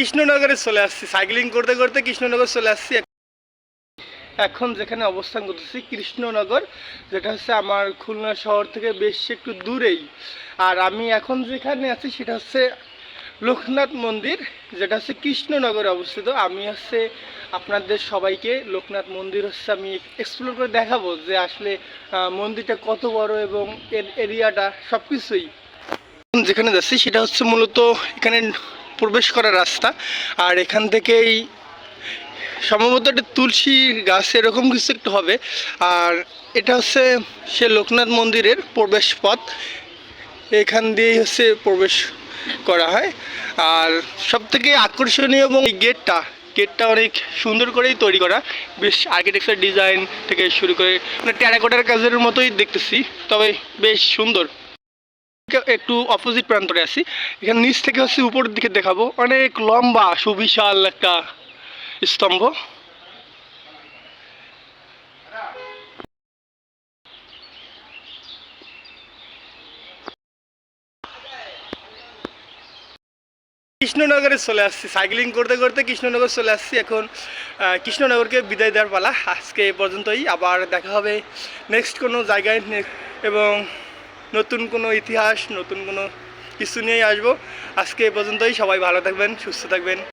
কৃষ্ণনগরে চলে আসছি, সাইক্লিং করতে করতে কৃষ্ণনগর চলে আসছি। এখন যেখানে অবস্থান করতেছি কৃষ্ণনগর, যেটা হচ্ছে আমার খুলনা শহর থেকে বেশ একটু দূরেই। আর আমি এখন যেখানে আছি সেটা হচ্ছে লোকনাথ মন্দির, যেটা হচ্ছে কৃষ্ণনগরে অবস্থিত। আমি হচ্ছে আপনাদের সবাইকে লোকনাথ মন্দির হচ্ছে আমি এক্সপ্লোর করে দেখাবো যে আসলে মন্দিরটা কত বড় এবং এর এরিয়াটা সব কিছুই। যেখানে যাচ্ছি সেটা হচ্ছে মূলত এখানে প্রবেশ করার রাস্তা। আর এখান থেকেই সম্ভবত একটা তুলসী গাছ এরকম কিছু একটু হবে। আর এটা হচ্ছে সে লোকনাথ মন্দিরের প্রবেশ পথ, এখান দিয়েই হচ্ছে প্রবেশ করা হয়। আর সবথেকে আকর্ষণীয় এবং এই গেটটা অনেক সুন্দর করেই তৈরি করা, বেশ আর্কিটেকচার ডিজাইন থেকে শুরু করে মানে টেরাকোটার কাজের মতোই দেখতেছি, তবে বেশ সুন্দর। একটু অপোজিট প্রান্তরে আছি, এখানে নিচ থেকে হচ্ছে উপরের দিকে দেখাবো, অনেক লম্বা সুবিশাল একটা স্তম্ভ। কৃষ্ণনগরে চলে আসছি, সাইক্লিং করতে করতে কৃষ্ণনগর চলে আসছি। এখন কৃষ্ণনগরকে বিদায় দেওয়ার পালা। আজকে এ পর্যন্তই, আবার দেখা হবে নেক্সট কোনো জায়গায় এবং নতুন কোনো ইতিহাস, নতুন কোনো কিছু নিয়েই আসবো। আজকে এ পর্যন্তই, সবাই ভালো থাকবেন, সুস্থ থাকবেন।